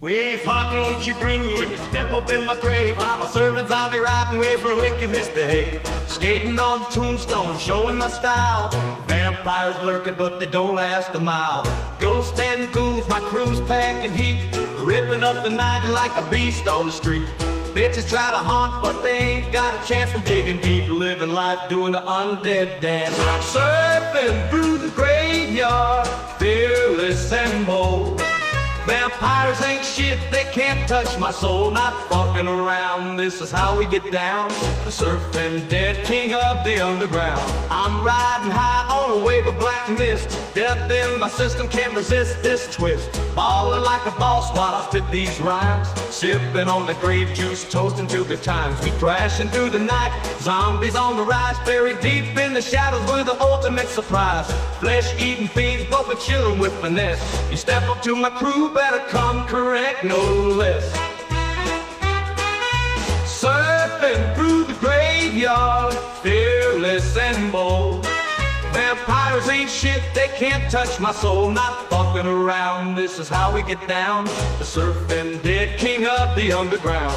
We fucking won't you bring me when you step up in my grave. My servants, I'll be riding way for wicked misbehave. Skating on the tombstone, showing my style. Vampires lurking, but they don't last a mile. Ghosts and ghouls, my crew's packing heat. Ripping up the night like a beast on the street. Bitches try to haunt, but they ain't got a chance for digging deep. Living life, doing the undead dance. I'm surfing through the graveyard, fearless and bold. Vampires ain't shit, they can't touch my soul. Not fucking around, this is how we get down. The surfing dead king of the underground. I'm riding high on a wave of black mist. Death in my system can't resist this twist. Ballin' like a boss while I spit these rhymes. Sipping on the grape juice, toasting to good times. We crashing through the night, zombies on the rise. Buried deep in the shadows, we're the ultimate surprise. Flesh-eating fiends, but we're chillin' with finesse. You step up to my crew, better come correct, no less. Surfing through the graveyard, fearless and bold. Vampires ain't shit, they can't touch my soul. Not fucking around, this is how we get down. The surfing dead king of the underground.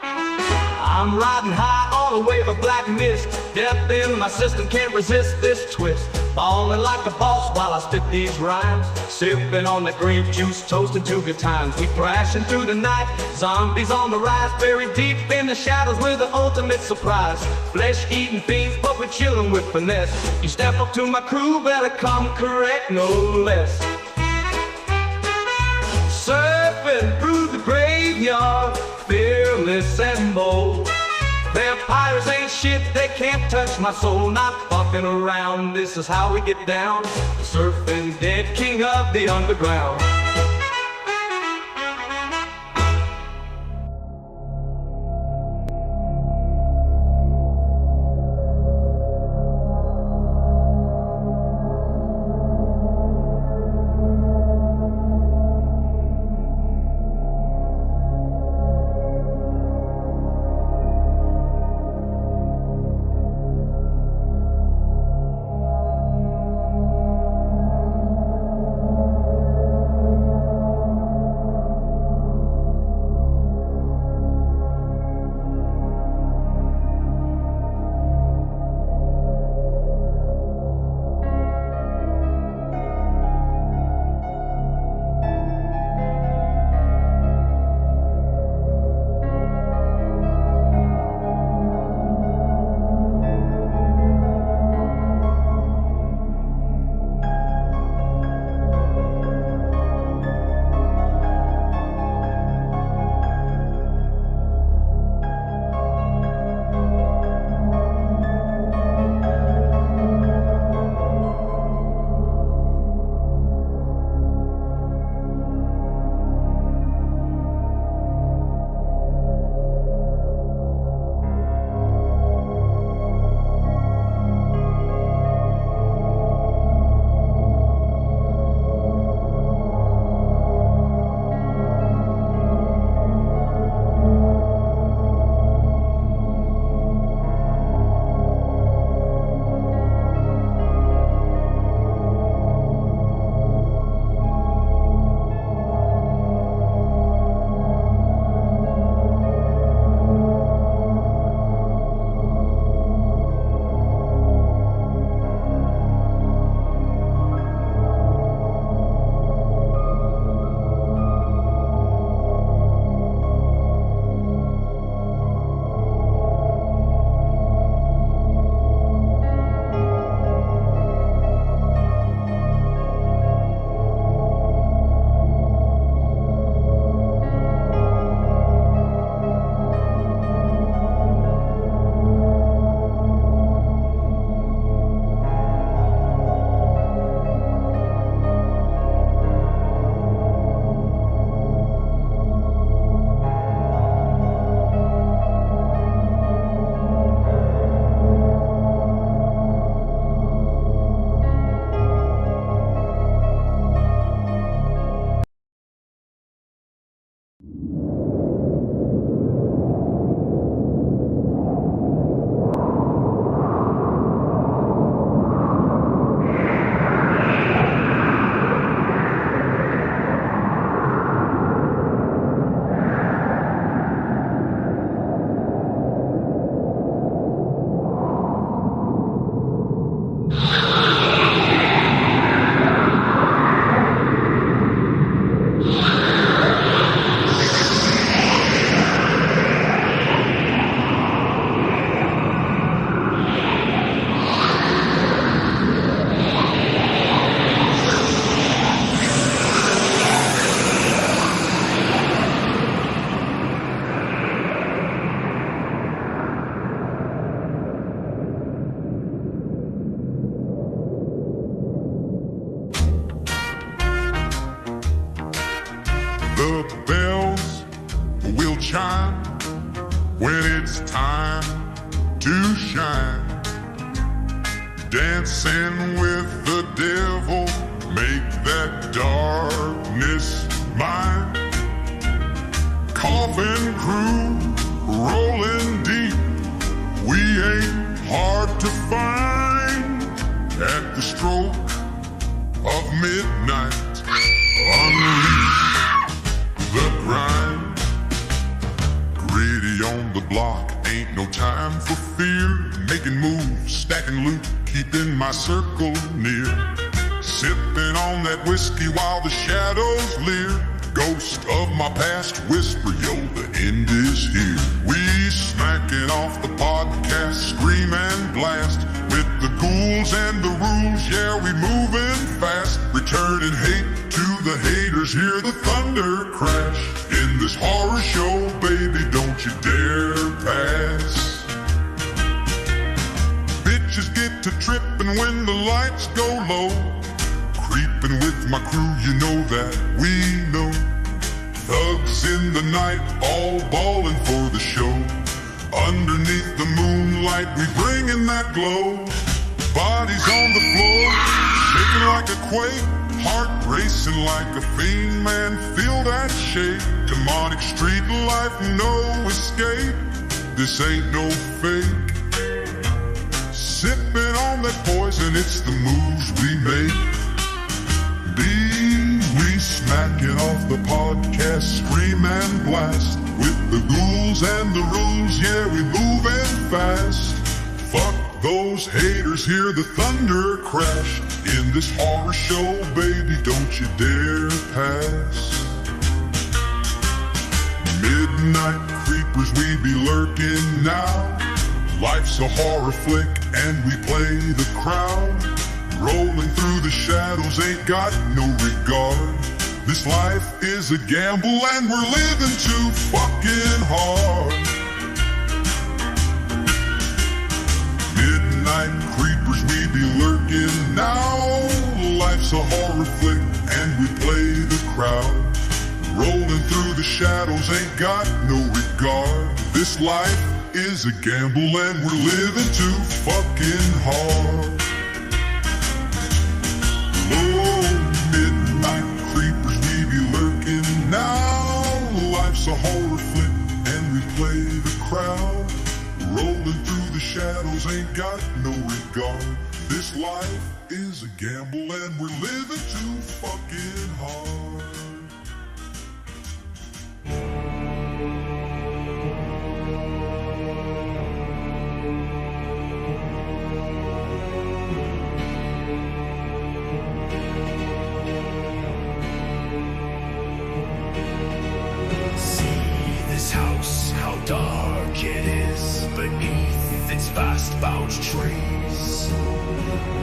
I'm riding high on a wave of black mist. Death in my system can't resist this twist. Falling like a boss while I spit these rhymes. Sipping on the grape juice, toasting to good times. We crashing through the night, zombies on the rise. Buried deep in the shadows, we're the ultimate surprise. Flesh-eating fiends, but we're chilling with finesse. You step up to my crew, better come correct, no less. Surfing through the graveyard, fearless and bold. Vampires ain't shit, they can't touch my soul. Not fucking around, this is how we get down. The surfing dead king of the underground. chime when it's time to shine. Dancing with the devil, make that darkness mine. Coffin crew, rolling deep, we ain't hard to find. At the stroke of midnight, unleash the grind. Gritty on the block, ain't no time for fear. Making moves, stacking loot, keeping my circle near. Sipping on that whiskey while the shadows leer. Ghost of my past whisper, yo, the end is here. We smacking off the podcast, scream and blast. With the ghouls and the rules, yeah, we moving fast. Returning hate to the haters, hear the thunder crash. In this horror show, baby, don't you dare pass. Bitches get to tripping when the lights go low. Creeping with my crew, you know that we know. Thugs in the night, all ballin' for the show. Underneath the moonlight, we bringin' that glow. Bodies on the floor, shaking like a quake. Heart racing like a fiend, man, feel that shake. Demonic street life, no escape. This ain't no fake. Sipping on that poison, it's the moves we make. We smacking off the podcast, scream and blast. With the ghouls and the rules, yeah, we moving fast. Fuck those haters, hear the thunder crash. In this horror show, baby, don't you dare pass. Midnight creepers, we be lurking now. Life's a horror flick and we play the crowd. Rolling through the shadows, ain't got no regard. This life is a gamble and we're living too fucking hard. Midnight creepers, we be lurking now. Life's a horror flick and we play the crowd. Rolling through the shadows, ain't got no regard. This life is a gamble and we're living too fucking hard. Midnight creepers, we be lurking now. Life's a horror flick and we play the crowd. Rolling through the shadows, ain't got no regard. This life is a gamble and we're living too fucking hard. Dark it is beneath its vast boughs trees.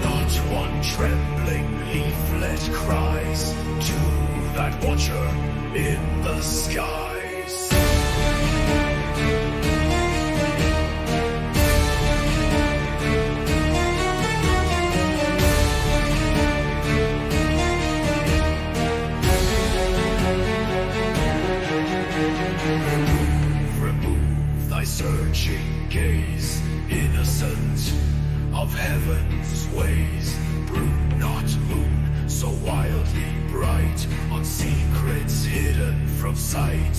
Not one trembling leaflet cries to that watcher in the skies. Searching gaze, innocent of heaven's ways. Brood not moon, so wildly bright, on secrets hidden from sight.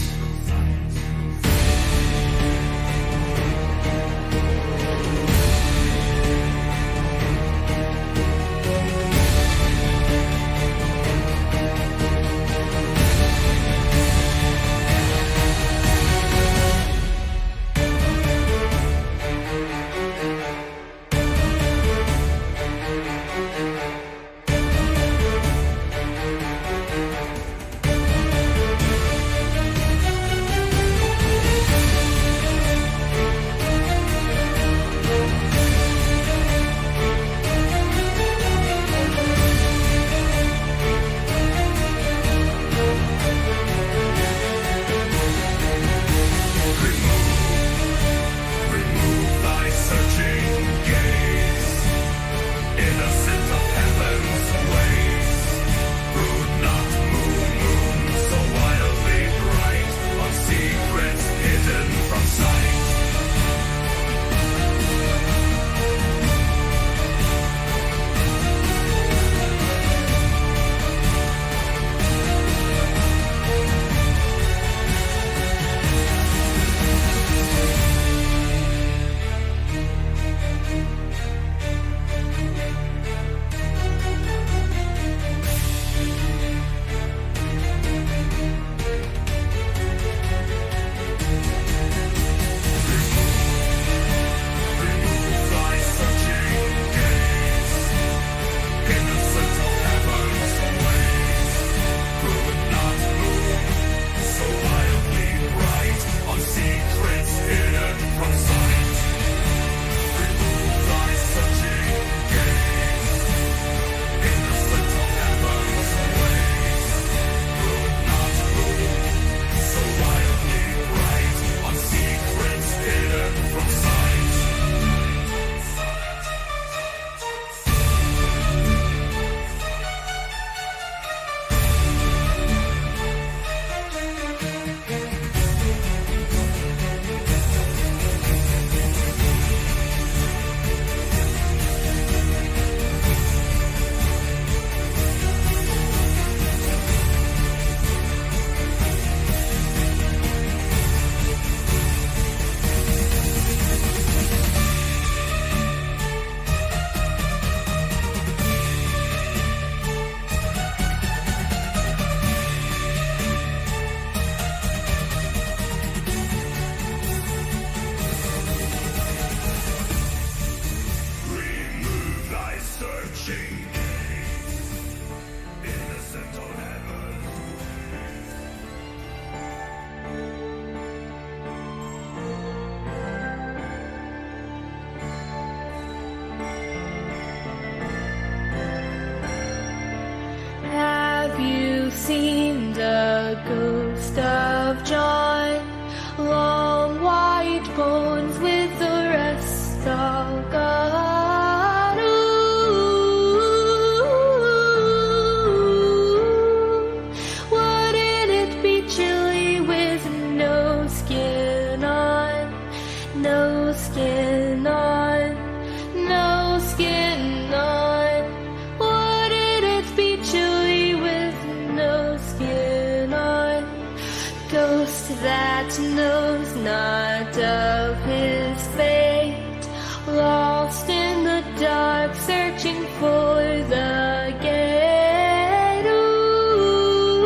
that knows not of his fate, lost in the dark, searching for the gate. Ooh,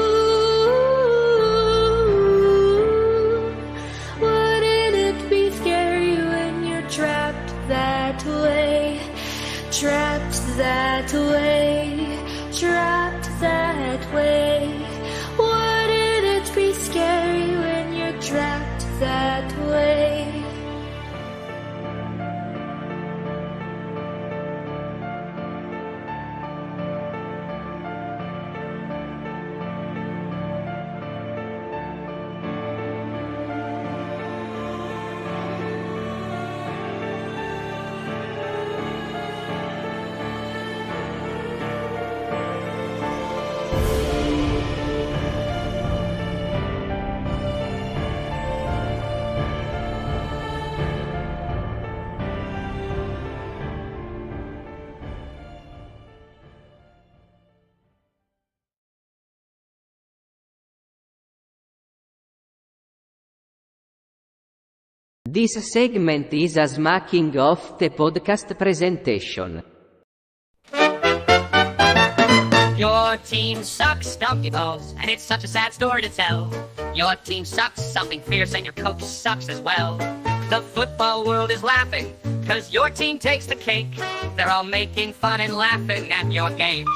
wouldn't it be scary when you're trapped that way, trapped that way, trapped that way? Wouldn't it be scary when you're trapped that way? This segment is a smacking of the podcast presentation. Your team sucks, donkey balls, and it's such a sad story to tell. Your team sucks, something fierce, and your coach sucks as well. The football world is laughing, cause your team takes the cake. They're all making fun and laughing at your games.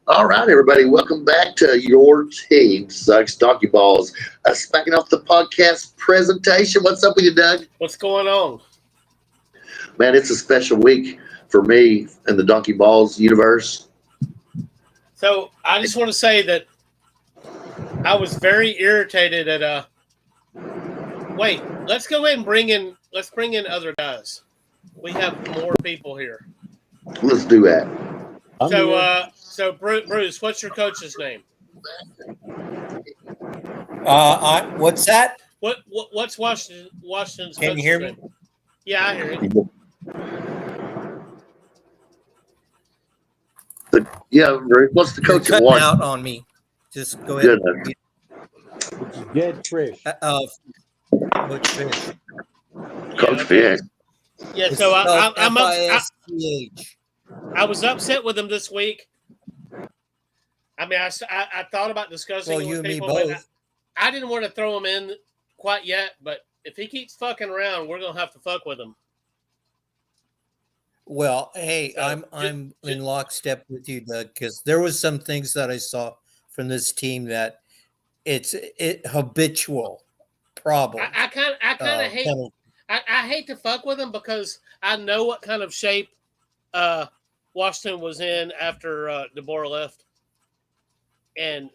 All right, everybody, welcome back to Your Team Sucks Donkey Balls. Smacking off the podcast presentation. What's up with you, Doug? What's going on? Man, it's a special week for me in the Donkey Balls universe. So I just want to say that I was very irritated at wait, let's go ahead and bring in other guys. We have more people here. Let's do that. So Bruce, what's your coach's name? What's that? What's Washington's Can you hear me? name? Yeah, I hear you. Yeah, Rick, what's the coach You're of cutting one? out on me. Just go ahead. Dead Trish. Coach Fish. Coach Fish. Yeah, so I'm up. F-I-S-C-H. I was upset with him this week. I mean, I thought about discussing Well, it you with and me people. both. I didn't want to throw him in quite yet, but if he keeps fucking around, we're gonna have to fuck with him. Well, hey, So, I'm in lockstep with you, Doug, because there was some things that I saw from this team that it's habitual problem. I kind of hate. penalty. I hate to fuck with him because I know what kind of shape Washington was in after DeBoer left, and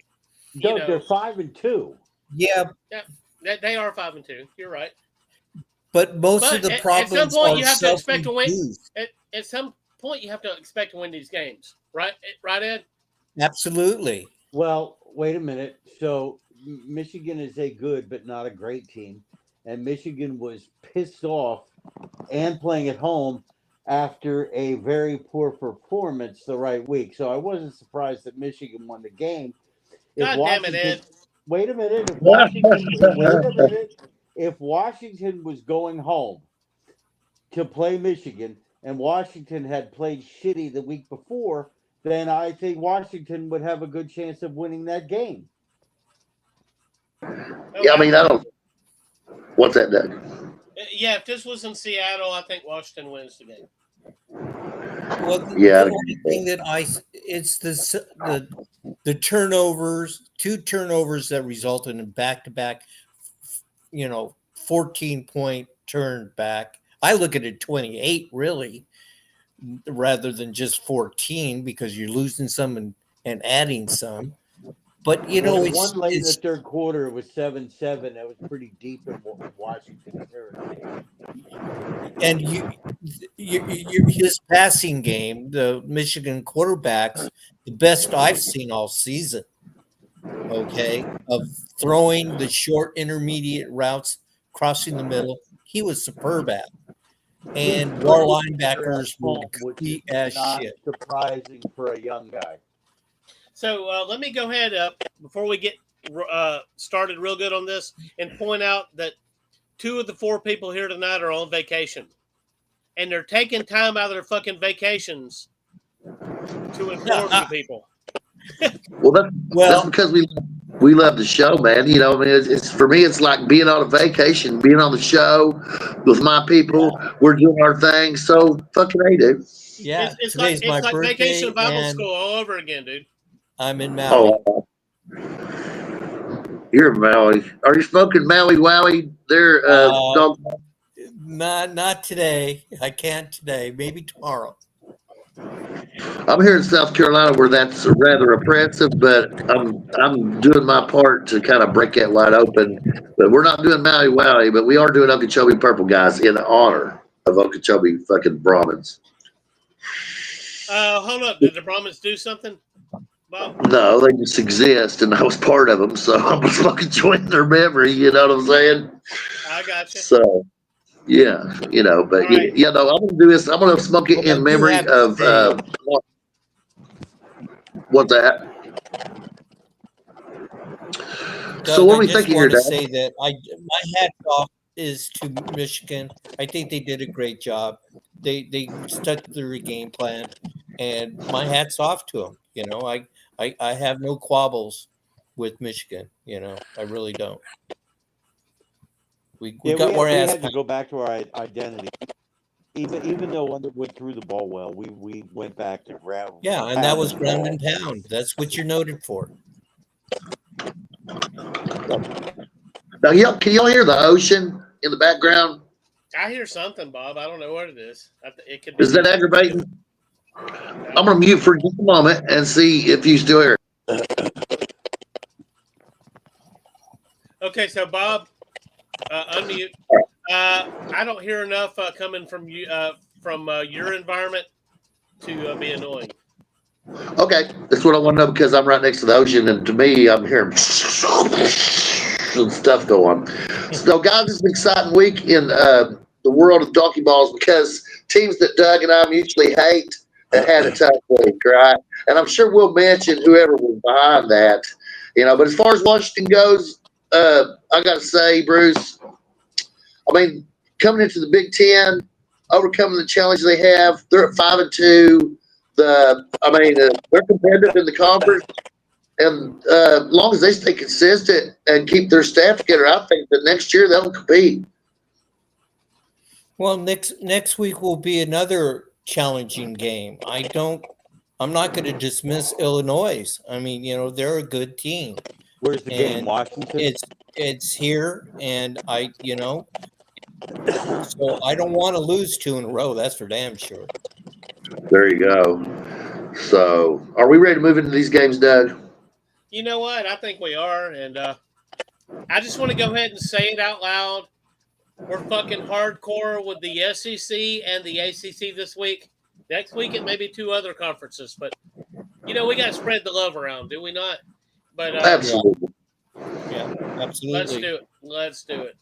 Doug, they're 5-2. Yeah, they are 5-2. You're right. but most But of the at problems some point, are you have to expect to win. self-induced. At some point, you have to expect to win these games, right? Right, Ed? Absolutely. Well, wait a minute. So Michigan is a good but not a great team. And Michigan was pissed off and playing at home after a very poor performance the right week. So I wasn't surprised that Michigan won the game. God damn it, Ed. Wait a minute. If Washington was going home to play Michigan and Washington had played shitty the week before, then I think Washington would have a good chance of winning that game. Yeah, I mean, I don't. What's that, Doug? Yeah, if this was in Seattle, I think Washington wins the game. Well, Yeah. the only thing that it's the turnovers, 2 turnovers that resulted in back-to-back, 14-point turn back. I look at it 28 really, rather than just 14 because you're losing some and adding some. But it's one late in the third quarter. It was 7-7. That was pretty deep in Washington territory. And his passing game, the Michigan quarterbacks, the best I've seen all season. okay, of throwing the short intermediate routes, crossing the middle. He was superb at. And our linebackers were Which complete is as not shit. surprising for a young guy. So let me go ahead before we get started real good on this and point out that 2 of the 4 people here tonight are on vacation, and they're taking time out of their fucking vacations to inform you people. Well, that's because we love the show, man. You know, I mean, it's for me, it's like being on a vacation, being on the show with my people. We're doing our thing. So fucking A, dude. Yeah, It's today's like my birthday, vacation Bible and school all over again, dude. I'm in Maui. Oh, you're in Maui. Are you smoking Maui Wowie there, dog? Not today. I can't today. Maybe tomorrow. I'm here in South Carolina where that's rather oppressive, but I'm doing my part to kind of break that wide open. But we're not doing Maui Wowie, but we are doing Okeechobee Purple, guys, in honor of Okeechobee fucking Brahmins. Hold up. Did the Brahmins do something, Bob? No, they just exist, and I was part of them, so I'm just fucking joining their memory. You know what I'm saying? I got you. So, yeah, you know, but Right. yeah, no, I'm gonna do this. I'm gonna smoke it Well, in I do memory have to of say- what's that? Doug, So what are I we just thinking here, want to Dad? say that my hat off is to Michigan. I think they did a great job. They stuck to their game plan, and my hat's off to them. You know, I have no quabbles with Michigan. You know, I really don't. We got more ass. had to go back to our identity. Even though Underwood threw the ball well, we went back to ground. Yeah, and that was ground and pound. That's what you're noted for. Now, can y'all hear the ocean in the background? I hear something, Bob. I don't know what it is. It could be. Is that aggravating? I'm gonna mute for just a moment and see if you still hear it. Okay, so Bob, unmute. I don't hear enough coming from you from your environment to be annoying. Okay, that's what I want to know because I'm right next to the ocean, and to me, I'm hearing some stuff going. So, guys, it's an exciting week in the world of donkey balls because teams that Doug and I mutually hate have had a tough week, right? And I'm sure we'll mention whoever was behind that, you know. But as far as Washington goes, I got to say, Bruce, I mean, coming into the Big Ten, overcoming the challenge they have, they're at 5-2. They're competitive in the conference, and as long as they stay consistent and keep their staff together, I think that next year they'll compete. Well, next week will be another challenging game. I'm not going to dismiss Illinois. I mean, you know, they're a good team. Where's the game? Washington. It's here, and so I don't want to lose 2 in a row. That's for damn sure. There you go. So, are we ready to move into these games, Doug? You know what? I think we are, and I just want to go ahead and say it out loud. We're fucking hardcore with the SEC and the ACC this week. Next week it may be 2 other conferences, but you know we got to spread the love around, do we not? But Absolutely. Yeah, absolutely. Let's do it.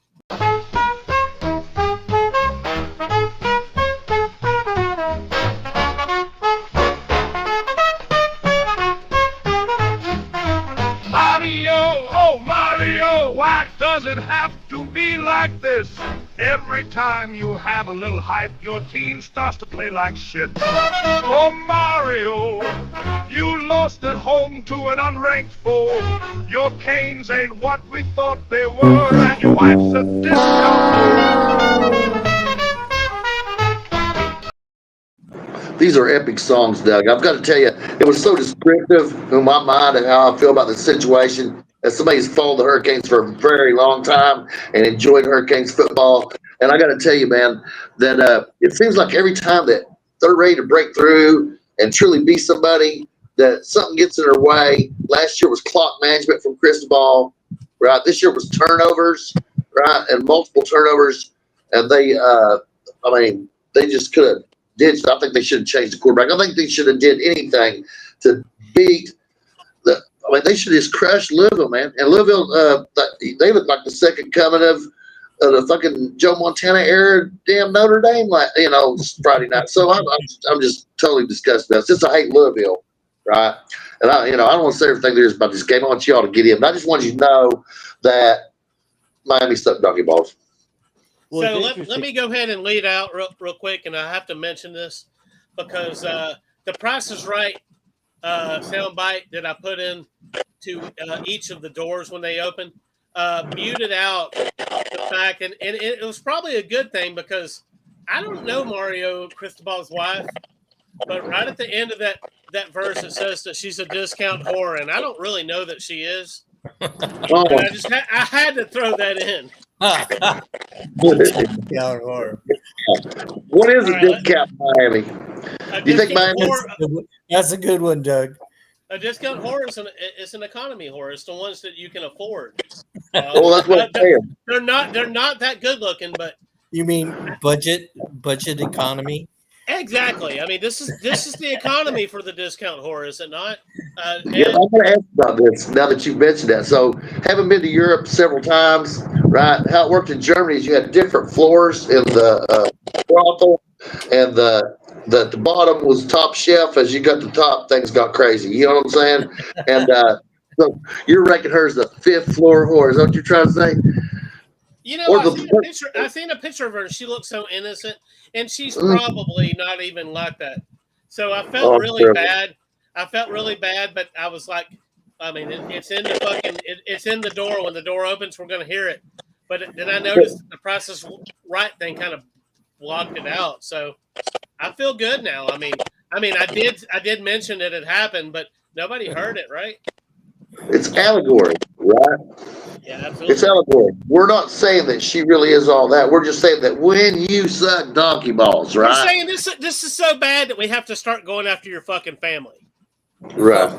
Mario, oh Mario, why does it have to be like this? Every time you have a little hype, your team starts to play like shit. Oh Mario, you lost at home to an unranked foe. Your Canes ain't what we thought they were, and your wife's a discount. These are epic songs, Doug. I've got to tell you, it was so descriptive in my mind and how I feel about the situation. As somebody who's followed the Hurricanes for a very long time and enjoyed Hurricanes football, and I got to tell you, man, that it seems like every time that they're ready to break through and truly be somebody, that something gets in their way. Last year was clock management from Cristobal, right? This year was turnovers, right, and multiple turnovers, and they just could have. I think they should have changed the quarterback. I think they should have did anything to beat I mean, they should just crush Louisville, man. And Louisville, they look like the second coming of the fucking Joe Montana era, damn Notre Dame, like Friday night. So I'm just totally disgusted. It's just I hate Louisville, right? And I don't want to say everything there is about this game. I want y'all to get in. But I just want you to know that Miami sucked donkey balls. Well, So it's let me go ahead and lead out real quick, and I have to mention this because the Price is Right soundbite that I put in to each of the doors when they open muted out the fact, and it was probably a good thing because I don't know Mario Cristobal's wife, but right at the end of that verse it says that she's a discount whore, and I don't really know that she is. Oh, And I had to throw that in. what is a discount Miami? Do you think Miami? That's a good one, Doug. A discount whore is an economy whore. It's the ones that you can afford. Well, that's what I'm saying. They're not that good looking, but You mean budget economy? exactly. I mean, this is the economy for the discount whore, is it not? Yeah, I'm going to ask about this now that you mentioned that. So, having been to Europe several times, right? How it worked in Germany is you had different floors in the brothel, and the bottom was top shelf. As you got to the top, things got crazy. You know what I'm saying? And so you're ranking her as the fifth floor whore. Is that what you're trying to say? I've seen a picture of her, and she looks so innocent, and she's probably not even like that. So I felt really bad. I felt really bad, but I was like, I mean, it's in the door. When the door opens, we're going to hear it. But then I noticed the Price is Right thing kind of blocked it out. So I feel good now. I mean, I did mention that it happened, but nobody heard it, right? It's allegory, right? Yeah, absolutely. It's allegory. We're not saying that she really is all that. We're just saying that when you suck donkey balls, right? You're saying this is so bad that we have to start going after your fucking family. Right.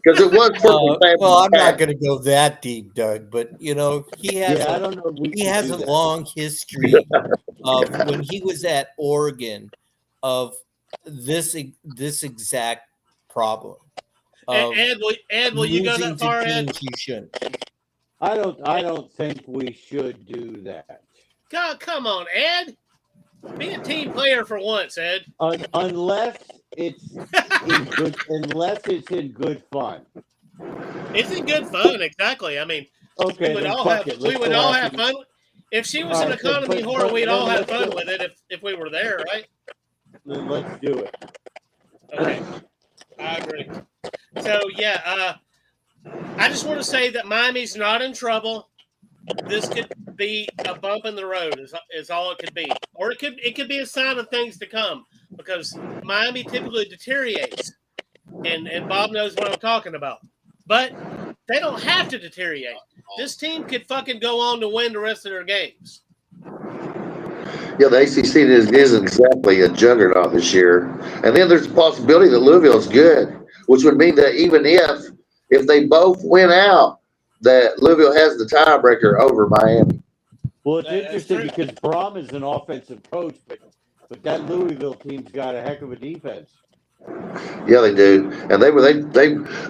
Because it was for family. Well, I'm not going to go that deep, Doug, but he has I don't know. he has a long history of when he was at Oregon of this exact problem. Ed, will you go that far, Ed? You shouldn't. I don't think we should do that. God, come on, Ed. Be a team player for once, Ed. Unless it's in good fun. It's in good fun, exactly. I mean, Okay, we would then all fuck have it. Let's we would go all after have the- fun. If she was All an right, economy but- whore, we'd all have let's fun go. with it if we were there, right? Then let's do it. Okay, I agree. So yeah, I just want to say that Miami's not in trouble. This could be a bump in the road, is all it could be, or it could be a sign of things to come because Miami typically deteriorates, and Bob knows what I'm talking about. But they don't have to deteriorate. This team could fucking go on to win the rest of their games. Yeah, the ACC isn't exactly a juggernaut this year. And then there's a possibility that Louisville's good, which would mean that even if they both win out, that Louisville has the tiebreaker over Miami. Well, it's That's interesting true. because Brom is an offensive coach, but that Louisville team's got a heck of a defense. Yeah, they do, and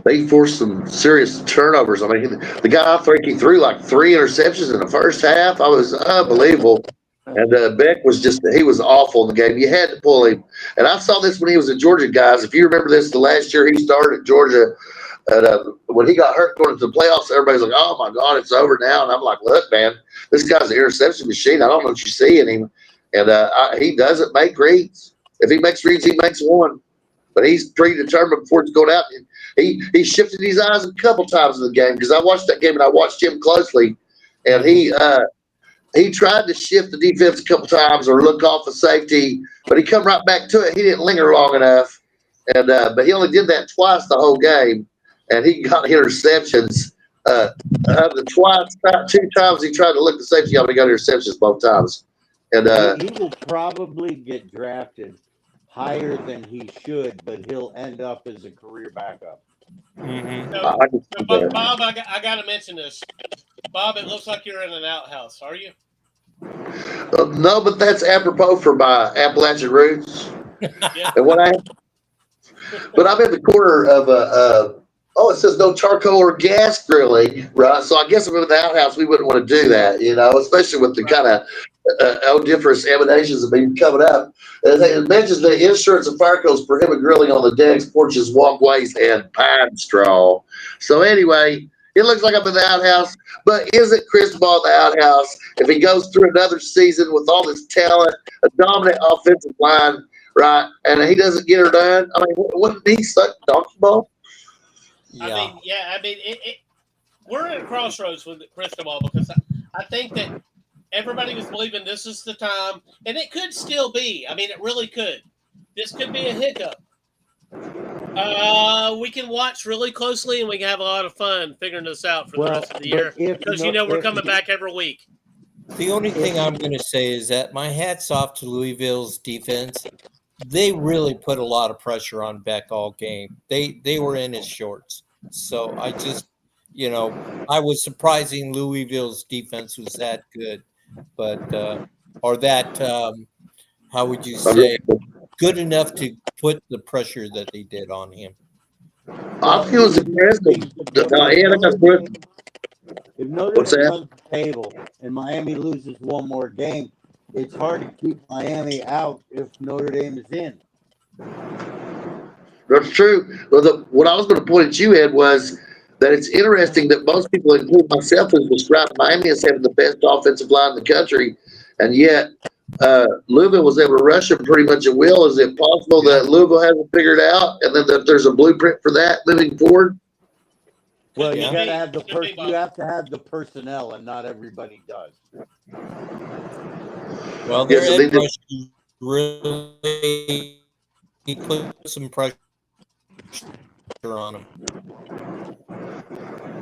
they forced some serious turnovers. I mean, the guy I think he threw like 3 interceptions in the first half. I was unbelievable, and Beck was he was awful in the game. You had to pull him, and I saw this when he was at Georgia, guys. If you remember this, the last year he started at Georgia, and when he got hurt going into the playoffs, everybody's like, "Oh my God, it's over now." And I'm like, "Look, man, this guy's an interception machine. I don't know what you see in him, and he doesn't make reads. If he makes reads, he makes one." But he's pretty determined before it's going out. He shifted his eyes a couple times in the game because I watched that game and I watched him closely, and he tried to shift the defense a couple times or look off a safety, but he come right back to it. He didn't linger long enough, and but he only did that twice the whole game, and he got interceptions. The 2 times he tried to look the safety, he got interceptions both times, and He will probably get drafted higher than he should, but he'll end up as a career backup. Mm-hmm. So, Bob, I got to mention this. Bob, it looks like you're in an outhouse. Are you? no, but that's apropos for my Appalachian roots. Yeah. And but I'm in the corner of Oh, it says no charcoal or gas grilling, right? So I guess if we're in the outhouse, we wouldn't want to do that, especially with the kind of odoriferous emanations that have been coming up. It mentions that insurance and fire codes prohibit grilling on the decks, porches, walkways, and pine straw. So anyway, it looks like I'm in the outhouse, but isn't Cristobal in the outhouse if he goes through another season with all this talent, a dominant offensive line, right, and he doesn't get her done? I mean, wouldn't he suck donkey ball? Yeah. We're at a crossroads with Cristobal because I think that everybody was believing this is the time, and it could still be. I mean, it really could. This could be a hiccup. We can watch really closely, and we can have a lot of fun figuring this out for the rest of the year because we're coming back every week. The only thing I'm going to say is that my hat's off to Louisville's defense. They really put a lot of pressure on Beck all game. They were in his shorts. So I just, I was surprising Louisville's defense was that good, but or that how would you say, good enough to put the pressure that they did on him. I feel it's impressive. If Notre Dame runs the table and Miami loses one more game, it's hard to keep Miami out if Notre Dame is in. That's true. Well, what I was going to point at you, Ed, was that it's interesting that most people, including myself, have described Miami as having the best offensive line in the country, and yet Louisville was able to rush them pretty much at will. Is it possible that Louisville hasn't figured it out, and then that there's a blueprint for that moving forward? Well, you got to have you have to have the personnel, and not everybody does. Well, their edge rushers really put some pressure on them.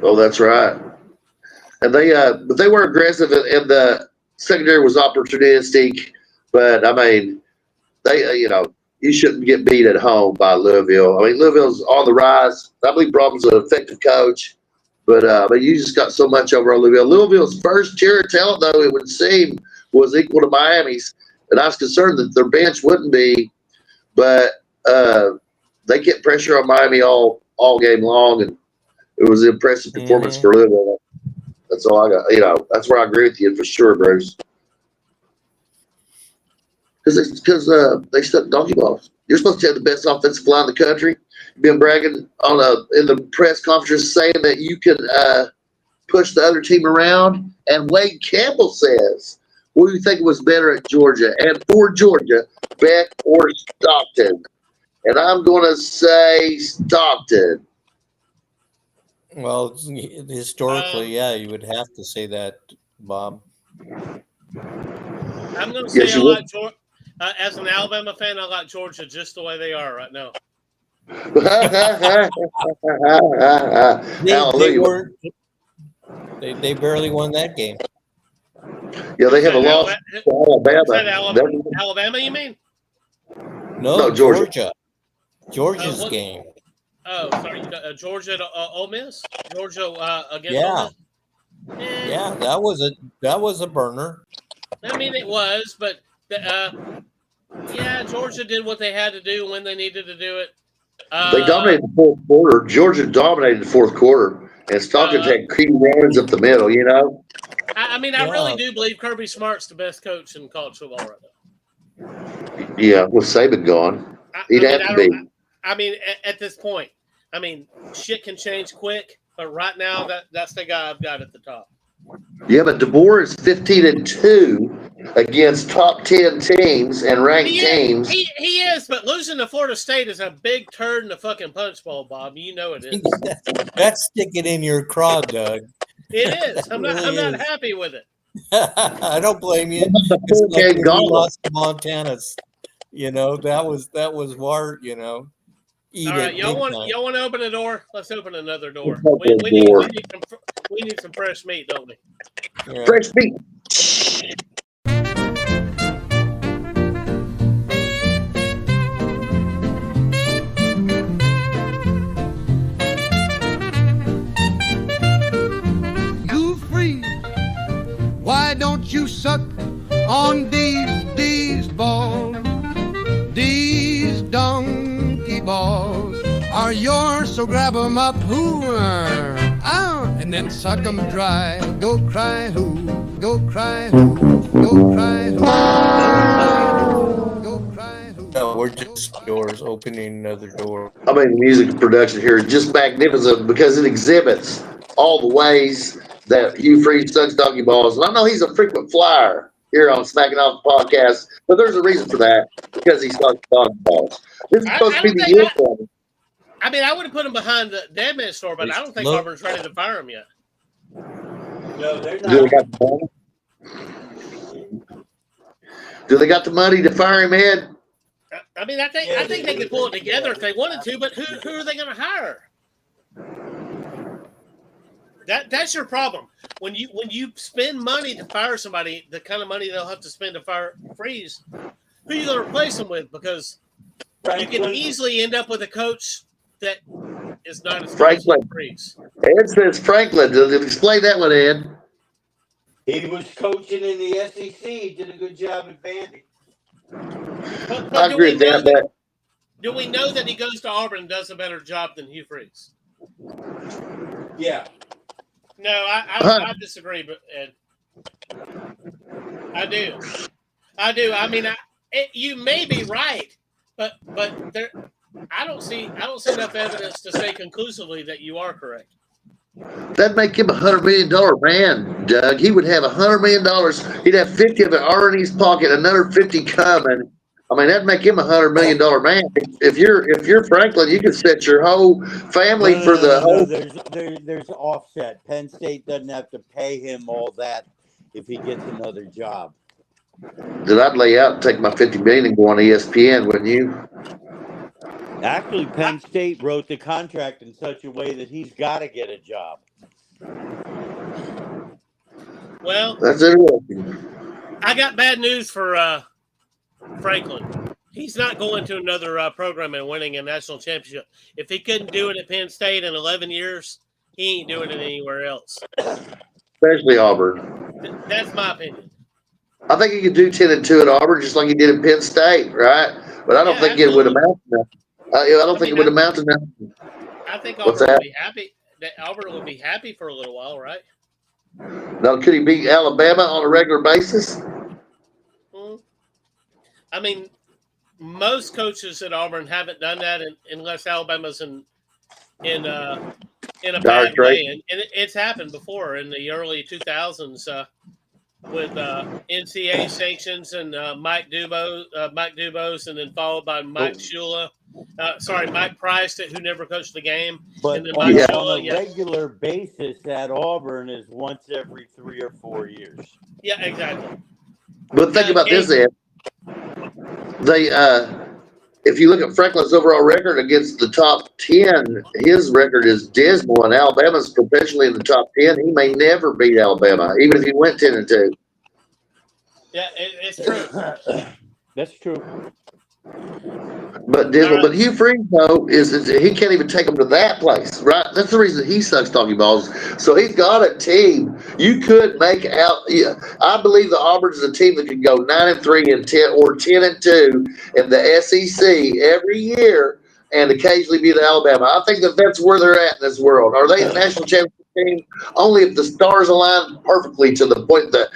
Oh, that's right. And but they were aggressive, and the secondary was opportunistic. But I mean, you shouldn't get beat at home by Louisville. I mean, Louisville's on the rise. I believe Brom's an effective coach, but you just got so much over on Louisville. Louisville's first tier of talent, though, it would seem, was equal to Miami's, and I was concerned that their bench wouldn't be, but they kept pressure on Miami all game long, and it was an impressive performance for Louisville. That's all I got. That's where I agree with you for sure, Bruce. Because they stuck donkey balls. You're supposed to have the best offensive line in the country. You've been bragging in the press conference saying that you can push the other team around. And Wade Campbell says, what do you think was better at Georgia? And for Georgia, Beck or Stockton? And I'm going to say Stockton. Well, historically, yeah, you would have to say that, Bob. I'm going to say as an Alabama fan, I like Georgia just the way they are right now. They barely won that game. Yeah, they have a loss to Alabama. Alabama, you mean? No, Georgia. Georgia's game. Oh, sorry. Georgia at Ole Miss? Georgia against Ole Miss? Yeah, that was a burner. I mean, it was, but Georgia did what they had to do when they needed to do it. They dominated the fourth quarter. Georgia dominated the fourth quarter, and Stockton had key runs up the middle. I really do believe Kirby Smart's the best coach in college football right now. Yeah, with Saban gone, he'd have to be. I mean, at this point, shit can change quick, but right now that's the guy I've got at the top. Yeah, but DeBoer is 15-2 against top 10 teams and ranked teams. He is, but losing to Florida State is a big turd in the fucking punch bowl, Bob. You know it is. That's sticking in your craw, Doug. It is. I'm not happy with it. I don't blame you. It's like we lost to Montana. That was war. All right, y'all want to open a door? Let's open another door. We need some fresh meat, don't we? Yeah. Fresh meat. Free. Why don't you suck on these balls? These donkey balls are yours. So grab 'em up, hoorer, and then suck 'em dry. Go cry who, go cry who, go cry who, go cry who. No, we're just doors, opening another door. I mean, the music production here is just magnificent because it exhibits all the ways that Hugh Freeze sucks donkey balls. And I know he's a frequent flyer here on Smacking Off the podcast, but there's a reason for that because he sucks donkey balls. This is supposed to be the year for him. I mean, I would have put him behind the Dead Man Store, but I don't think Auburn's ready to fire him yet. No, they're Do they not. got the money? Do they got the money to fire him, Ed? I mean, I think they could pull it together if they wanted to, but who are they going to hire? That's your problem. When you spend money to fire somebody, the kind of money they'll have to spend to fire Freeze, who are you going to replace them with? Because you can easily end up with a coach that is not as good as Freeze. Ed says Franklin. Explain that one, Ed. He was coaching in the SEC. He did a good job at Vandy. But I agree with that. But do we know that he goes to Auburn and does a better job than Hugh Freeze? Yeah. No, I disagree, but Ed, I do. I mean, you may be right, but there, I don't see enough evidence to say conclusively that you are correct. that'd make him $100 million man, Doug. He would have $100 million. He'd have 50 of it already in his pocket, another 50 coming. I mean, that'd make him $100 million man. If you're Franklin, you can set your whole family for the whole. There's offset. Penn State doesn't have to pay him all that if he gets another job. Then I'd lay out and take my $50 million and go on ESPN, wouldn't you? Actually, Penn State wrote the contract in such a way that he's got to get a job. Well, That's interesting. I got bad news for Franklin. He's not going to another program and winning a national championship. If he couldn't do it at Penn State in 11 years, he ain't doing it anywhere else. Especially Auburn. That's my opinion. I think he could do 10-2 at Auburn, just like he did at Penn State, right? But I don't think it would amount to nothing. I don't think it would amount to nothing. I think What's Auburn that? would be happy. That Auburn would be happy for a little while, right? Now, could he beat Alabama on a regular basis? I mean, most coaches at Auburn haven't done that unless Alabama's in a bad way, and it's happened before in the early 2000s with NCAA sanctions and Mike Dubose, and then followed by Mike Shula. Mike Price, who never coached the game. But and then on, Mike on Shula, a regular basis at Auburn is once every 3 or 4 years. Yeah, exactly. But think about this, Ed. If you look at Franklin's overall record against the top 10, his record is dismal, and Alabama's perpetually in the top 10. He may never beat Alabama, even if he went 10-2. Yeah, it's true. That's true. But dismal. But Hugh Freeze, though, is he can't even take them to that place, right? That's the reason he sucks donkey balls. So he's got a team. You could make out. Yeah, I believe the Auburn's is a team that could go 9-3 and 10 or 10-2 in the SEC every year, and occasionally beat Alabama. I think that's where they're at in this world. Are they a national championship team? Only if the stars align perfectly to the point that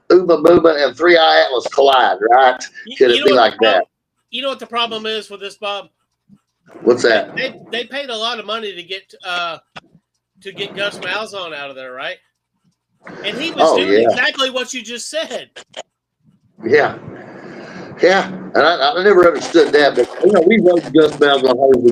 Uma Buma and 3-Eye Atlas collide, right? Could it be like that? You know what the problem is with this, Bob? What's that? They paid a lot of money to get Gus Malzahn out of there, right? And he was doing exactly what you just said. Yeah. And I never understood that, but we wrote Gus Malzahn hard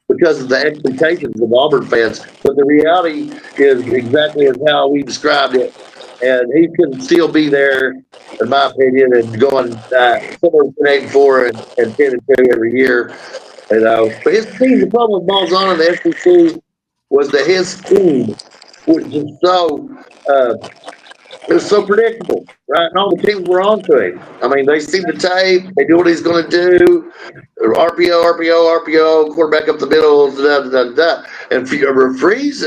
because of the expectations of Auburn fans. But the reality is exactly as how we described it. And he can still be there, in my opinion, and going somewhere between 8-4 and 10-2 every year. You know, but his team, the problem with Malzahn in the SEC was that his team was just it was so predictable, right? And all the teams were on to him. I mean, they see the tape, they do what he's going to do. RPO, quarterback up the middle, And for Freeze,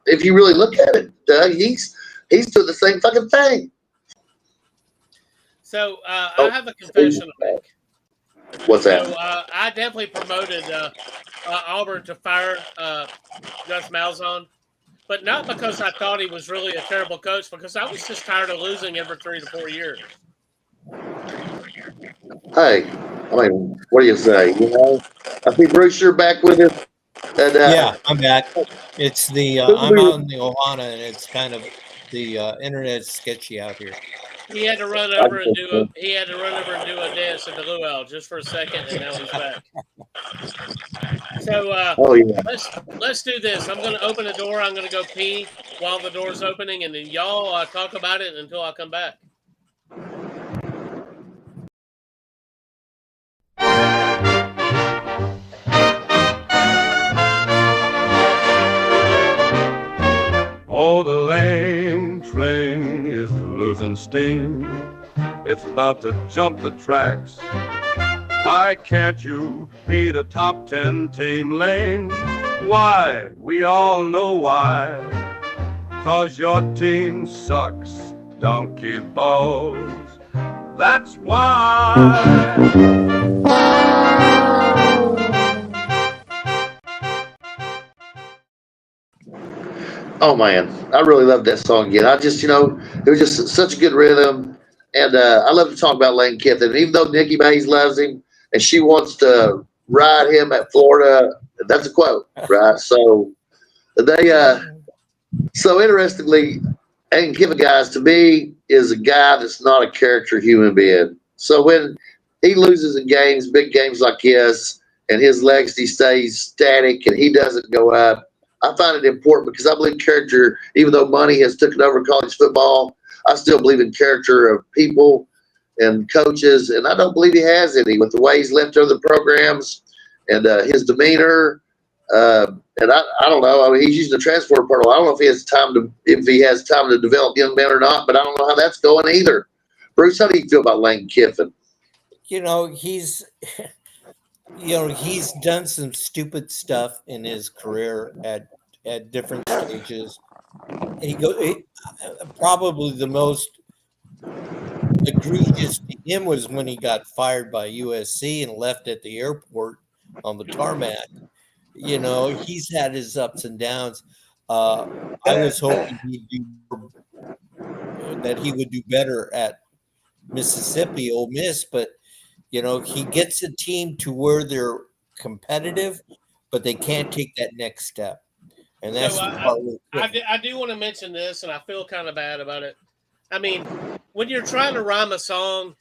if you really look at it, he's doing the same fucking thing. So I have a confession to make. What's that? So I definitely promoted Auburn to fire Gus Malzahn, but not because I thought he was really a terrible coach, because I was just tired of losing every 3 to 4 years. Hey, I mean, what do you say? You know, I think Bruce, you're back with us. And, Yeah, I'm back. It's the I'm out in the Ohana, and it's kind of the internet's sketchy out here. He had to run over and do a dance at the luau just for a second, and now he's back. So oh yeah, let's do this. I'm going to open the door. I'm going to go pee while the door's opening, and then y'all talk about it until I come back. Oh, the lame train is losing steam. It's about to jump the tracks. Why can't you be the top 10 team, Lane? Why? We all know why. 'Cause your team sucks, donkey balls. That's why. oh man, I really love that song again. I just, you know, it was just such a good rhythm, and I love to talk about Lane Kiffin. Even though Nikki Mays loves him and she wants to ride him at Florida, that's a quote, right? So they, so interestingly, Lane Kiffin, guys, to me is a guy that's not a character human being. So when he loses in games, big games like this, and his legacy stays static and he doesn't go up, I find it important because I believe character, even though money has taken over college football, I still believe in character of people and coaches, and I don't believe he has any with the way he's left other programs and his demeanor. And I don't know. I mean, he's using the transfer portal. I don't know if he has time to develop young men or not, but I don't know how that's going either. Bruce, how do you feel about Lane Kiffin? You know, he's done some stupid stuff in his career at different stages. Probably the most egregious to him was when he got fired by USC and left at the airport on the tarmac. You know, he's had his ups and downs. I was hoping that he would do better at Mississippi, Ole Miss, but you know, he gets a team to where they're competitive, but they can't take that next step. And that's So, the part I do want to mention this, and I feel kind of bad about it. I mean, when you're trying to rhyme a song,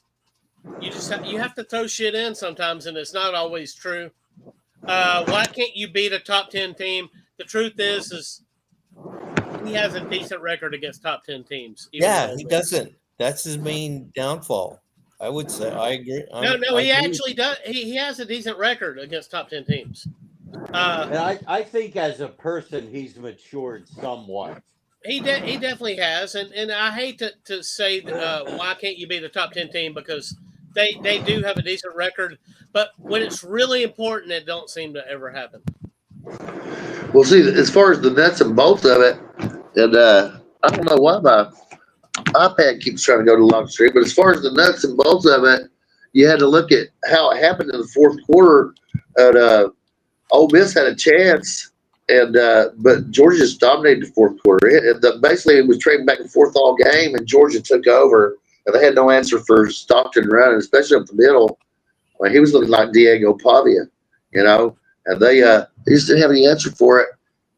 you have to throw shit in sometimes, and it's not always true. Why can't you beat a top 10 team? The truth is he has a decent record against top 10 teams. Yeah, he doesn't. That's his main downfall. I would say. I agree. He actually does. He has a decent record against top 10 teams. And I think as a person, he's matured somewhat. He definitely has, and I hate to say why can't you be the top 10 team, because they do have a decent record, but when it's really important, it don't seem to ever happen. Well, see, as far as the nuts and bolts of it, and I don't know why my iPad keeps trying to go to Long Street, but as far as the nuts and bolts of it, you had to look at how it happened in the fourth quarter. And Ole Miss had a chance, and but Georgia just dominated the fourth quarter. Basically, it was trading back and forth all game, and Georgia took over, and they had no answer for Stockton running, especially up the middle. I mean, he was looking like Diego Pavia, you know, and they just didn't have any answer for it.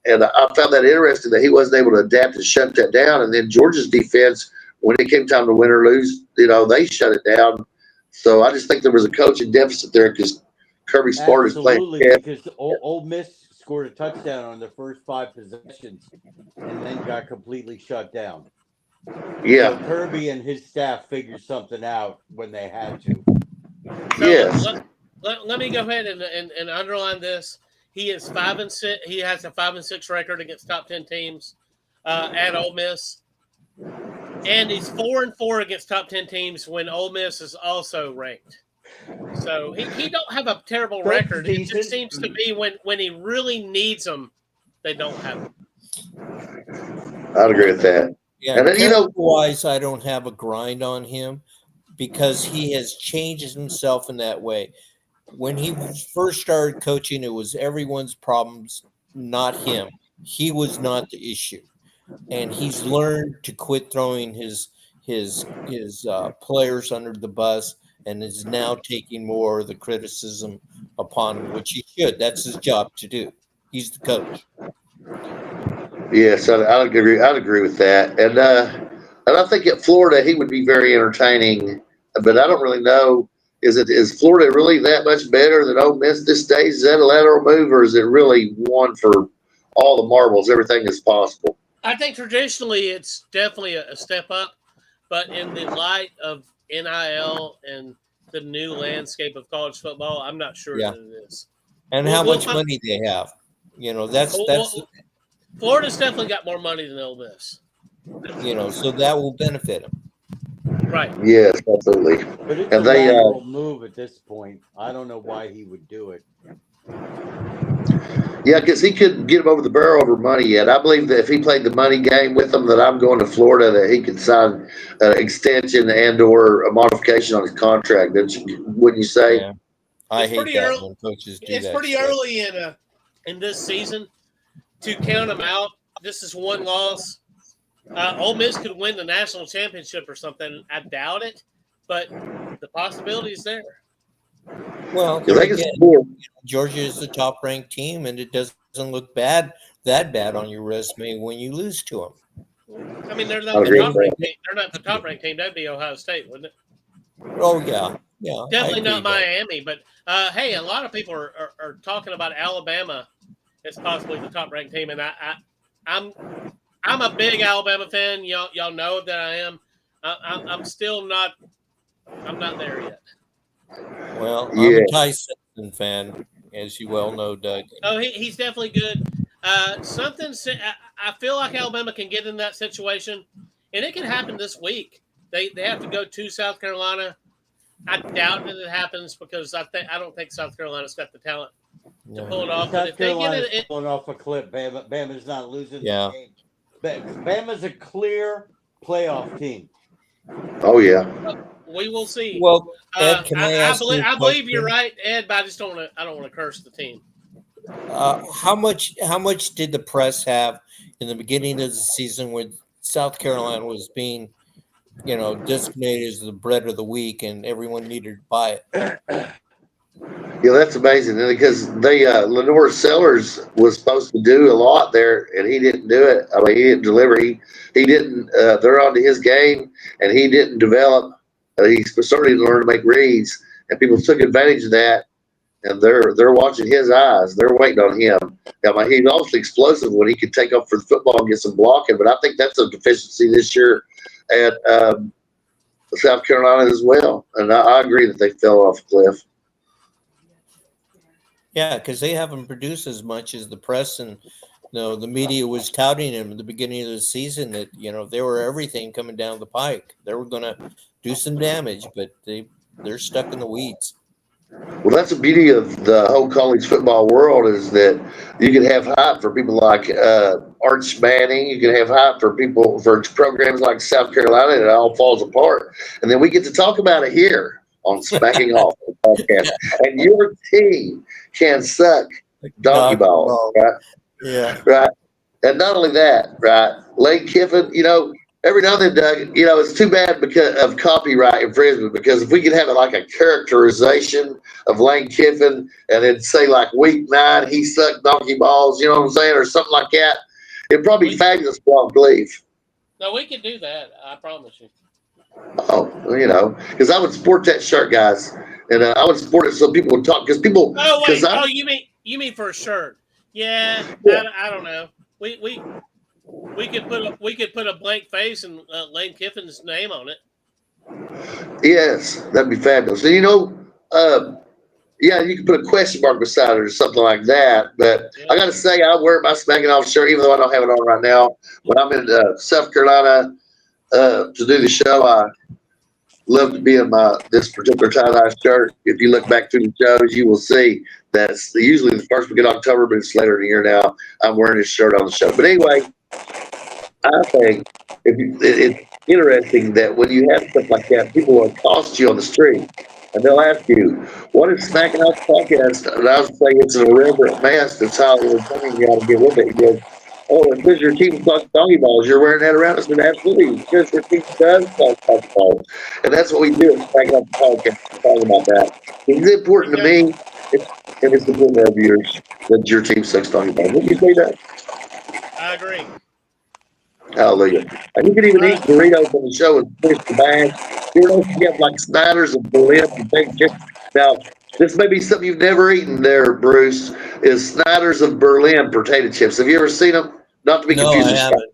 And I found that interesting that he wasn't able to adapt and shut that down. And then Georgia's defense, when it came time to win or lose, you know, they shut it down. So I just think there was a coaching deficit there because Kirby Smart is playing. Absolutely, because Ole Miss scored a touchdown on their first 5 possessions and then got completely shut down. Yeah. So Kirby and his staff figured something out when they had to. So Yes. Let me go ahead and underline this. He is 5-6. He has a 5-6 record against top 10 teams at Ole Miss, and he's 4-4 against top 10 teams when Ole Miss is also ranked. So he don't have a terrible record. It just seems to be when he really needs them, they don't have them. I'd agree with that. Yeah, And then, you know, otherwise, I don't have a grind on him because he has changed himself in that way. when he first started coaching, it was everyone's problems, not him. He was not the issue, and he's learned to quit throwing his players under the bus, and is now taking more of the criticism upon him, which he should. That's his job to do. He's the coach. Yes, I'd agree. I'd agree with that. And I think at Florida he would be very entertaining. But I don't really know. Is Florida really that much better than Ole Miss this days? Is that a lateral move, or is it really one for all the marbles? Everything is possible. I think traditionally it's definitely a step up, but in the light of NIL and the new landscape of college football, I'm not sure that it is. And how much money they have. That's Florida's definitely got more money than Ole Miss. So that will benefit them. Right. Yes, absolutely. But it's And a they lateral move at this point. I don't know why he would do it. yeah, because he couldn't get him over the barrel over money yet. I believe that if he played the money game with them, that I'm going to Florida, that he could sign an extension and or a modification on his contract. Wouldn't you say? Yeah. I It's hate pretty that early- when coaches do It's that. pretty shit. early in this season to count them out. This is one loss. Ole Miss could win the national championship or something. I doubt it, but the possibility is there. Well, Yeah, they can again, score. Georgia is the top-ranked team, and it doesn't look that bad on your resume when you lose to them. I mean, they're I not the agree top with ranked team. They're not the top ranked team. That'd be Ohio State, wouldn't it? Oh yeah. I Definitely not agree, Miami. But hey, a lot of people are talking about Alabama as possibly the top ranked team, and I'm a big Alabama fan. Y'all know that I am. I'm still not. I'm not there yet. Well, I'm Yeah. a Ty Simpson fan, as you well know, Doug. Oh, he's definitely good. I feel like Alabama can get in that situation, and it can happen this week. They have to go to South Carolina. I doubt that it happens because I don't think South Carolina's got the talent to pull it off. But South if they get Carolina's it, pulling off a clip. Bama's not losing Yeah. the game. Bama's a clear playoff team. Oh yeah. we will see. Well, Ed, can I ask you a I believe you're question? right, Ed, but I just don't want to. I don't want to curse the team. How much did the press have in the beginning of the season when South Carolina was being, designated as the bread of the week and everyone needed to buy it? Yeah, that's amazing. And because Lenore Sellers was supposed to do a lot there, and he didn't do it. I mean, he didn't deliver. He didn't. They're onto his game, and he didn't develop. He certainly didn't learn to make reads, and people took advantage of that. And they're watching his eyes. They're waiting on him. I mean, he's obviously explosive when he could take up for the football and get some blocking. But I think that's a deficiency this year at South Carolina as well. And I agree that they fell off a cliff. Yeah, because they haven't produced as much as the press and the media was touting them at the beginning of the season that they were everything coming down the pike. They were going to do some damage, but they're stuck in the weeds. Well, that's the beauty of the whole college football world is that you can have hype for people like Arch Manning. You can have hype for programs like South Carolina, and it all falls apart. And then we get to talk about it here on Smacking Off the podcast. And your team can suck donkey balls, right? Yeah. Right. And not only that, right? Lane Kiffin, every now and then, Doug, it's too bad because of copyright infringement. Because if we could have a characterization of Lane Kiffin and then say like week 9 he sucked donkey balls, you know what I'm saying, or something like that, it'd probably be fabulous for belief. No, we can do that. I promise you. Oh, because I would support that shirt, guys, and I would support it so people would talk. Because people, Oh wait. 'cause You mean for a shirt? Yeah. I don't know. We could put a blank face and Lane Kiffin's name on it. yes, that'd be fabulous. And you can put a question mark beside it or something like that. But I got to say, I wear my Smacking Off shirt, even though I don't have it on right now. When I'm in South Carolina to do the show, I love to be in this particular tie-dye shirt. If you look back through the shows, you will see that's usually the first week of October, but it's later in the year now. I'm wearing this shirt on the show. But anyway, I think it's interesting that when you have stuff like that, people will accost you on the street. And they'll ask you, what is Smacking Out Podcast? And I'll say it's an irreverent mess. That's how we're telling you how to get with it. He goes, oh, and because your team talks doggy balls, you're wearing that around us. And absolutely, because your team does talk doggy balls. And that's what we do at Smacking Out Podcast. Talking about that. It's important to me, and it's important to our viewers that your team sucks doggy balls. Would you say that? I agree. Hallelujah. And you can even eat burritos on the show and push the bag. You know, you get like Snyder's and Berlin and big chicken. Now, this may be something you've never eaten there, Bruce, is Snyder's of Berlin potato chips. Have you ever seen them? Not to be confused with haven't.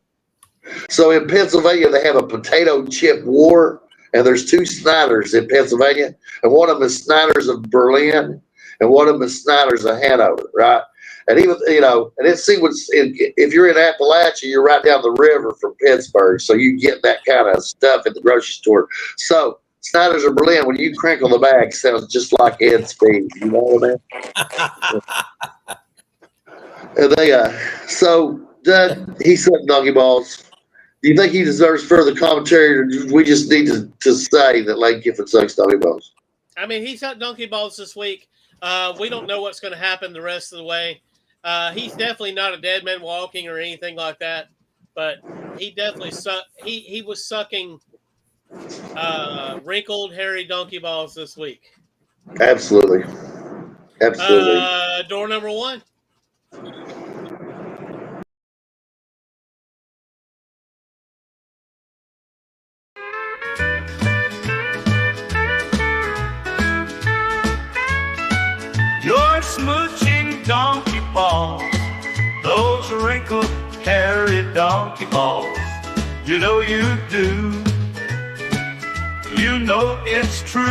So in Pennsylvania, they have a potato chip war, and there's two Snyder's in Pennsylvania, and one of them is Snyder's of Berlin, and one of them is Snyder's of Hanover, right? And even, you know, and then see what's if you're in Appalachia, you're right down the river from Pittsburgh, so you get that kind of stuff at the grocery store. So Snyder's of Berlin, when you crinkle the bag, sounds just like Ed Speed. You know what I mean? And they, so Doug, he said doggy balls. Do you think he deserves further commentary, or do we just need to say that Lane Kiffin sucks doggy balls? I mean, he sucked donkey balls this week. We don't know what's going to happen the rest of the way. He's definitely not a dead man walking or anything like that, but he definitely sucked. He was sucking wrinkled, hairy donkey balls this week. Absolutely. Absolutely. Door number one. You're smooching donkey balls, those wrinkled, hairy donkey balls. You know you do. You know it's true.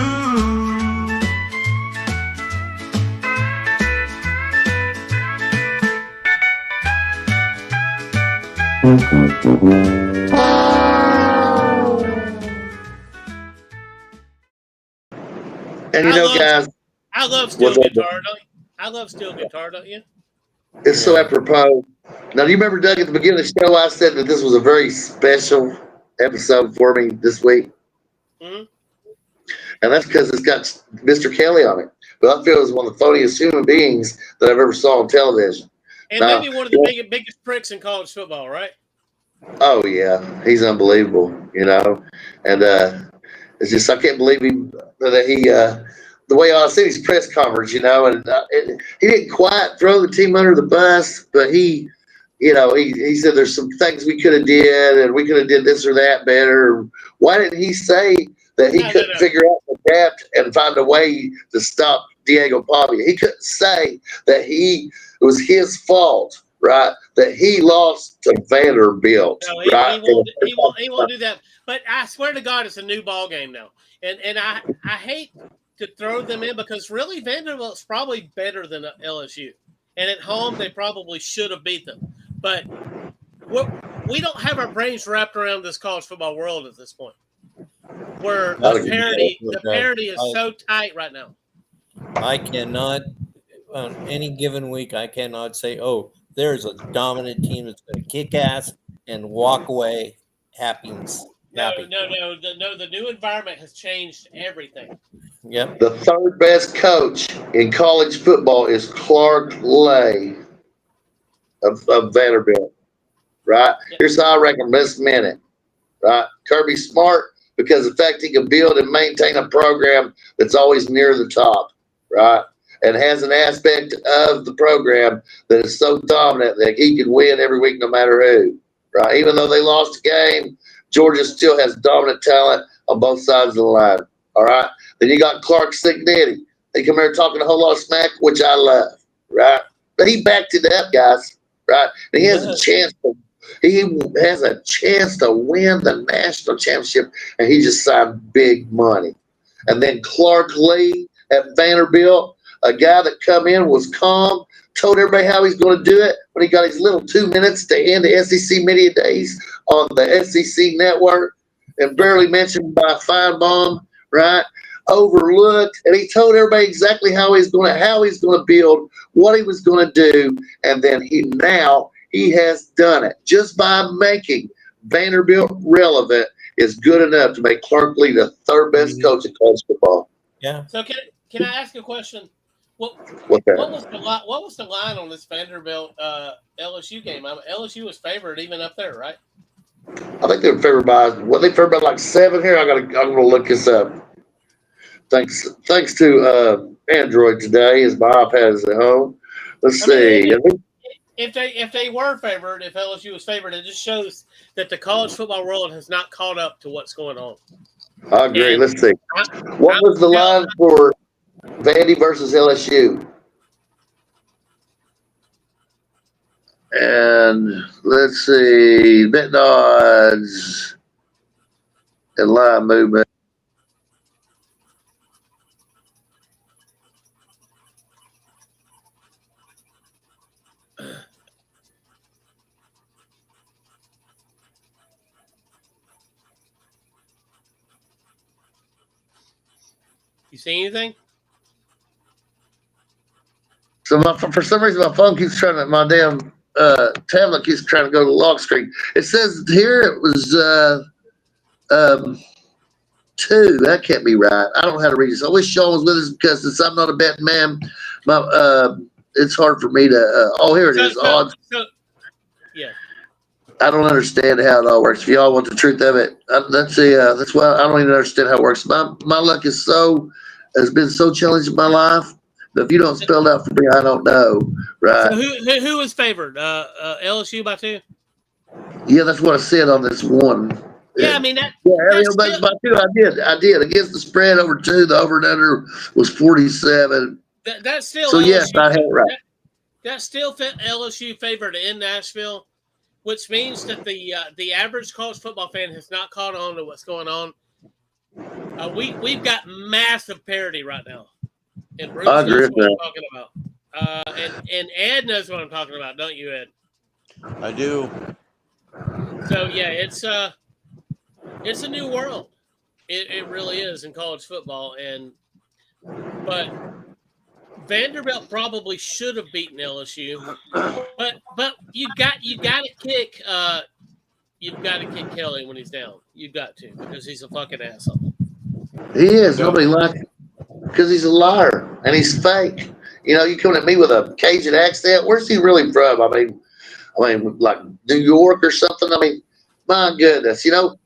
And you know, guys, I love steel What's up, guitar, don't you? I love steel guitar, don't you? it's so apropos. Now, do you remember, Doug, at the beginning of the show, I said that this was a very special episode for me this week? Mm-hmm. And that's because it's got Mr. Kelly on it. But I feel it's one of the funniest human beings that I've ever saw on television. And Now, maybe one of the biggest pricks in college football, right? oh, yeah. He's unbelievable, you know. And it's just, I can't believe that the way I see his press conference, you know, and he didn't quite throw the team under the bus, but he said there's some things we could have did, and we could have did this or that better. Why didn't he say that he couldn't figure out, adapt, and find a way to stop Diego Pavia? He couldn't say that it was his fault, right, that he lost to Vanderbilt, No, right? He won't do that. But I swear to God, it's a new ball game now, and I hate to throw them in because really Vanderbilt's probably better than LSU, and at home they probably should have beat them. But we don't have our brains wrapped around this college football world at this point, where the parity is so tight right now. I cannot, on any given week, I cannot say, oh, there's a dominant team that's going to kick ass and walk away happy. No. The new environment has changed everything. Yep. The third best coach in college football is Clark Lay of Vanderbilt, right? Yep. Here's how I reckon this minute, right? Kirby Smart, because the fact he can build and maintain a program that's always near the top, right? And has an aspect of the program that is so dominant that he can win every week no matter who, right? Even though they lost the game, Georgia still has dominant talent on both sides of the line, all right? Then you got Clark Signetti. They come here talking a whole lot of smack, which I love, right? But he backed it up, guys, right? And he has a chance to win the national championship, and he just signed big money. And then Clark Lee at Vanderbilt, a guy that come in, was calm, told everybody how he's going to do it when he got his little 2 minutes to end the SEC Media Days on the SEC Network, and barely mentioned by Feinbaum, right? Overlooked, and he told everybody exactly how he's going to build, what he was going to do, and then he has done it just by making Vanderbilt relevant is good enough to make Clark Lee the third best coach in college football. Yeah. So can I ask a question? What What that? what was the line on this Vanderbilt LSU game? LSU was favored even up there, right? I think they were favored by, they favored by like 7 here? I'm gonna look this up. Thanks to Android today, as my iPad is at home. Let's see. If they were favored, if LSU was favored, it just shows that the college football world has not caught up to what's going on. I agree. And Let's see. What was the line for Vandy versus LSU? And let's see. Bet odds and line movement. You see anything? So for some reason, my phone keeps trying to, my damn tablet keeps trying to go to the lock screen. It says here it was 2. That can't be right. I don't know how to read this. I wish Sean was with us because since I'm not a betting man, it's hard for me to. Here it is. Odds. Yeah. I don't understand how it all works. If y'all want the truth of it, that's why I don't even understand how it works. My luck has been so challenged in my life. But if you don't spell it out for me, I don't know. Right? So who was favored? LSU by 2. Yeah, that's what I said on this one. Yeah, I mean that. Yeah, everybody's by 2. I did against the spread over 2. The over and under was 47. That's still. So LSU, yes, I had it right. That's still LSU favored in Nashville, which means that the average college football fan has not caught on to what's going on. We've got massive parity right now, and Bruce I agree knows with what that. I'm talking about. And Ed knows what I'm talking about, don't you, Ed? I do. So yeah, it's a new world. It really is in college football, but Vanderbilt probably should have beaten LSU, but you've got to kick Kelly when he's down. You've got to, because he's a fucking asshole. He is. Nobody likes him because he's a liar and he's fake. You know, you come at me with a Cajun accent. Where's he really from? I mean, like New York or something. I mean, my goodness. You know,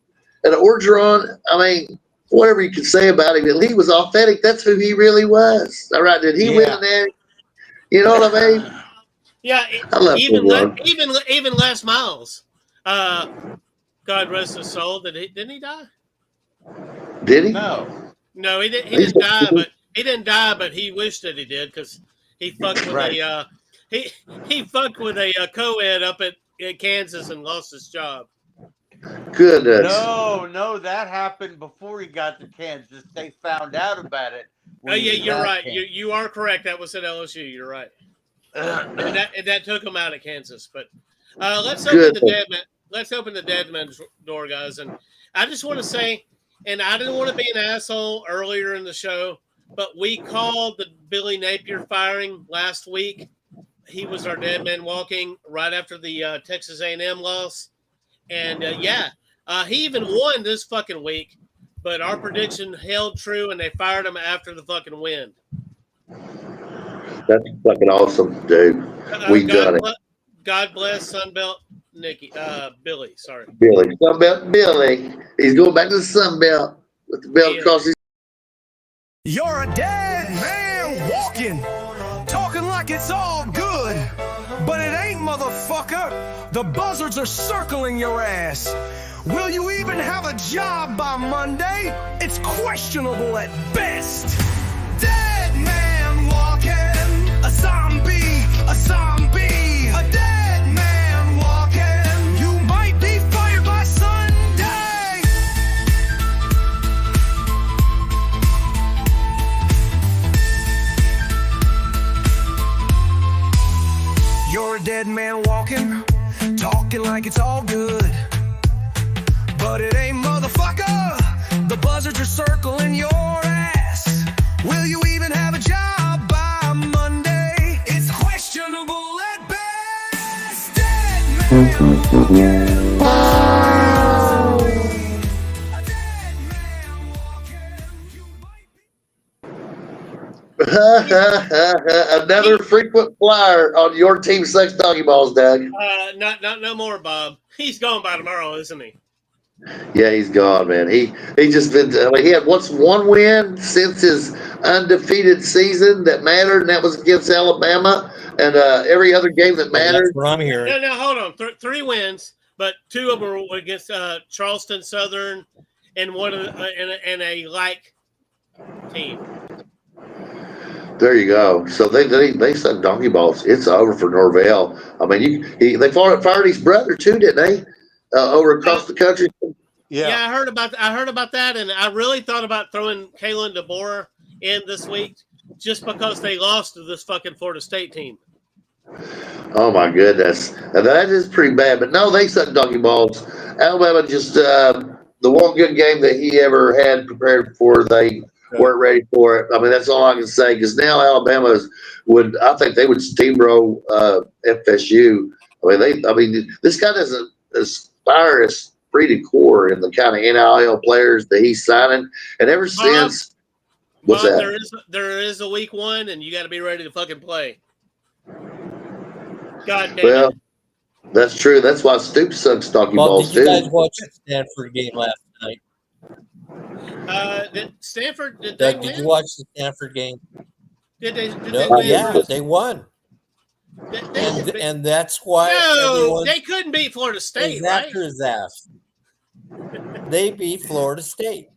at Orgeron, I mean, whatever you can say about him, he was authentic. That's who he really was. All right, did he win in there? You know what I mean? Yeah, I love even football. Les Miles. God rest his soul. Didn't he die? Did he? No. No, he didn't. He didn't die, but he didn't die. But he wished that he did because he fucked with he fucked with a co-ed up at Kansas and lost his job. Goodness. No, that happened before he got to Kansas. They found out about it. Oh yeah, you're right. You are correct. That was at LSU. You're right. and that took him out of Kansas. But let's open the dead man's door, guys. And I just want to say, and I didn't want to be an asshole earlier in the show, but we called the Billy Napier firing last week. He was our dead man walking right after the Texas A&M loss. And he even won this fucking week, but our prediction held true, and they fired him after the fucking win. That's fucking awesome, dude. We got it. God bless Sunbelt Billy. Sorry, Billy. Sunbelt Billy. He's going back to the Sunbelt with the belt across his. You're a dead man walking, talking like it's all good, but it ain't, motherfucker. The buzzards are circling your ass. Will you even have a job by Monday? It's questionable at best. Dead man walking, a zombie, a zombie, a dead man walking. You might be fired by Sunday. You're a dead man walking, talking like it's all good, but it ain't, motherfucker. The buzzards are circling your ass. Will you even have a job by Monday? It's questionable at best. Dead man walking. A dead man walking. You might be. Another frequent flyer on your team sucks doggy balls, Doug. Not no more, Bob. He's gone by tomorrow, isn't he? Yeah, he's gone, man. He just been. He had one win since his undefeated season that mattered, and that was against Alabama. And every other game that mattered. That's what I'm hearing. No, hold on. 3 wins, but 2 of them were against Charleston Southern and one of and a like team. There you go. So they suck donkey balls. It's over for Norvell. I mean, they fired his brother too, didn't they? Over across the country. Yeah, I heard about that, and I really thought about throwing Kalen DeBoer in this week just because they lost to this fucking Florida State team. Oh my goodness, that is pretty bad. But no, they suck donkey balls. Alabama just the one good game that he ever had prepared for, they weren't ready for it. I mean, that's all I can say, because now Alabama I think they would steamroll FSU. I mean, this guy doesn't aspire esprit de corps in the kind of NIL players that he's signing, and ever since. What's that? There is a week 1, and you got to be ready to fucking play. God damn Well, it. that's true. That's why Stoops sucks donkey balls Did you guys too. watch the Stanford game last night? Did Stanford? Did Doug, they did win? you watch the Stanford game? Did they No, win? yeah, they won, They- and that's why no, everyone they couldn't beat Florida State, is right? after his ass. They beat Florida State,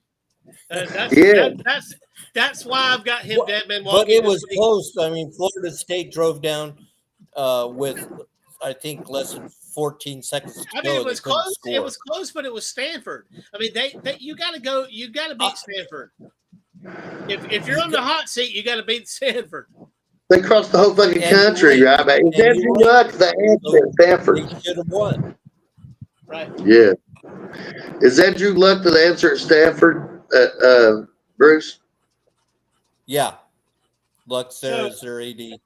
That's why I've got him dead man but walking. it was this week. close. I mean, Florida State drove down with, I think, less than 14 seconds to I go. mean, it They was couldn't close. score. It was close, but it was Stanford. I mean, you got to go. You got to beat Stanford. If you're on the hot seat, you got to beat Stanford. They crossed the whole fucking And country, you right? win. Is Andrew Luck the answer at Stanford? They should have won. Right. Yeah. Is Andrew Luck the answer at Stanford, Bruce? Yeah, Luck So- is their AD.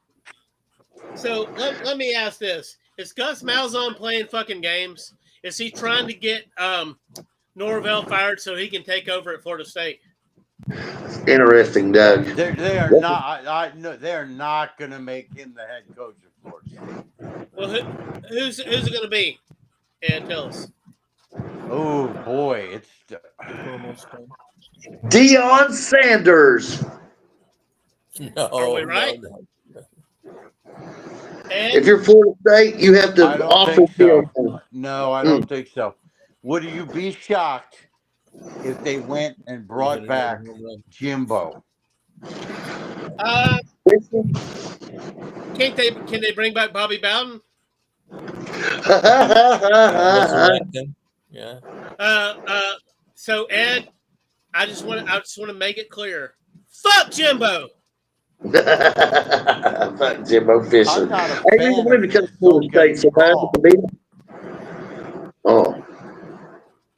So let me ask this: is Gus Malzahn playing fucking games? Is he trying to get Norvell fired so he can take over at Florida State? Interesting, Doug. They are not. I no, they are not going to make him the head coach of Florida State. Well, who's it going to be? And tell us. Oh boy, it's Deion Sanders. No, Are we right? no. And If you're Florida State, you have to I don't offer think so. Deion. No, I don't think so. Would you be shocked if they went and brought back Jimbo? can they bring back Bobby Bowden? Resurrect him. Yeah. So Ed, I just want to make it clear. Fuck Jimbo. Fuck Jimbo Fisher. I'm not a Hey, fan you of wanted to come his. to Florida Don't get me State so bad wrong. to beat him? Oh,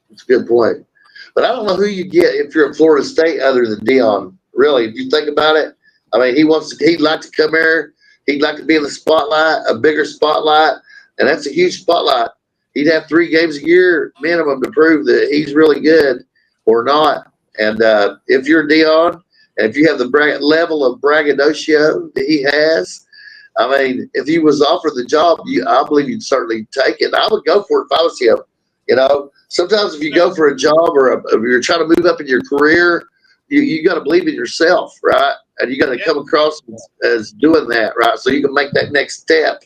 that's a good point. But I don't know who you get if you're at Florida State other than Deion. Really, if you think about it, I mean, he'd like to come here. He'd like to be in the spotlight, a bigger spotlight, and that's a huge spotlight. He'd have 3 games a year minimum to prove that he's really good or not. And if you're Deion, and if you have the level of braggadocio that he has, I mean, if he was offered the job, I believe you'd certainly take it. I would go for it if I was him. You know, sometimes if you go for a job or if you're trying to move up in your career, you got to believe in yourself, right? And you got to come across as doing that, right? So you can make that next step.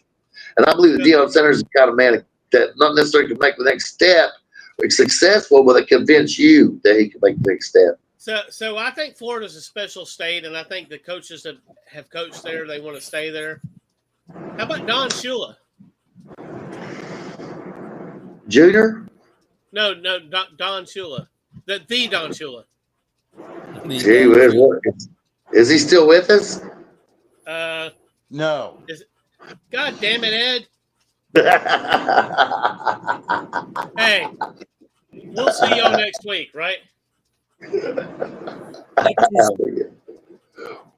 And I believe that Deion Sanders is the kind of man that not necessarily can make the next step, but successful, but they convince you that he can make the next step. So I think Florida's a special state, and I think the coaches that have coached there, they want to stay there. How about Don Shula? Junior? No, Don Shula. The Don Shula. Gee whiz, is he still with us? No. God damn it, Ed. Hey, we'll see y'all next week, right?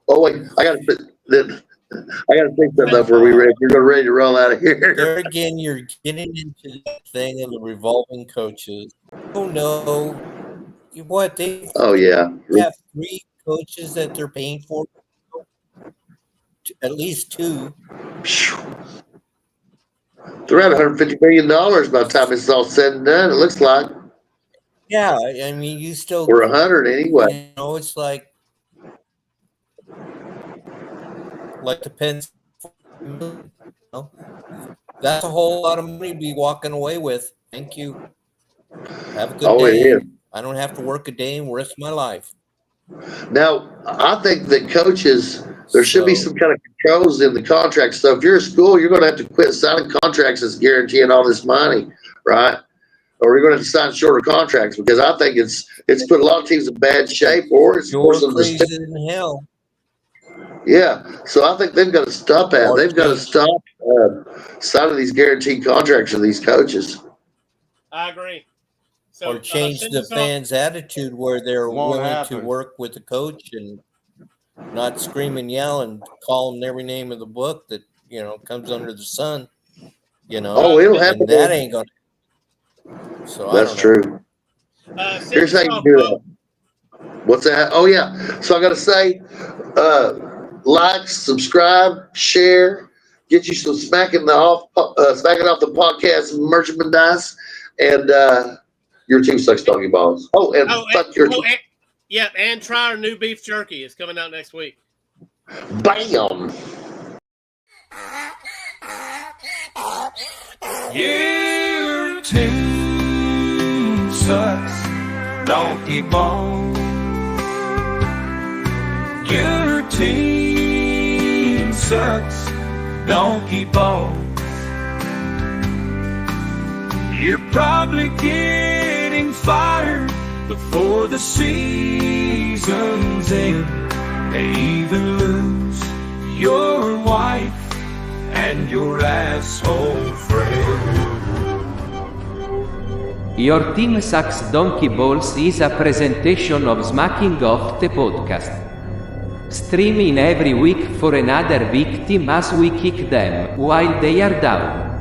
Oh wait, I gotta say something up. You're ready to roll out of here. There again, you're getting into the thing of the revolving coaches. Oh no, what they Oh yeah. have 3 coaches that they're paying for. at least 2. They're at $150 million by the time it's all said and done. It looks like, Yeah, I mean, you still, or 100 anyway. you know, it's like the Pens. You know? That's a whole lot of money to be walking away with. Thank you. Have a good Oh, it day. is. I don't have to work a day in the rest of my life. Now, I think that coaches, there should be So- some kind of controls in the contract. So if you're a school, you're going to have to quit signing contracts that's guaranteeing all this money, right? Or you're going to have to sign shorter contracts, because I think it's put a lot of teams in bad shape, or it's You're forced them to crazy step. in hell. Yeah, so I think they've got to stop that. Or They've got to change- stop signing these guaranteed contracts for these coaches. I agree. So, Or change send the us off- fans' attitude where they're Won't willing happen. to work with the coach and not scream and yell and call them every name of the book that, you know, comes under the sun. You know, Oh, it'll happen. and that ain't gonna. So That's I don't know. true. send Here's how us you off, do Bob. that. What's that? Oh yeah. So I got to say, like, subscribe, share, get you some smacking off the podcast merchandise, and your team sucks doggy balls. Oh, and fuck your team. Yeah, and try our new beef jerky. It's coming out next week. Bam. Your team sucks, donkey bone. Your team sucks, donkey bone. You're probably getting fired before the season's end. They even lose your wife and your asshole friend. Your Team Sucks Donkey Balls is a presentation of Smacking Off the Podcast. Stream in every week for another victim as we kick them while they are down.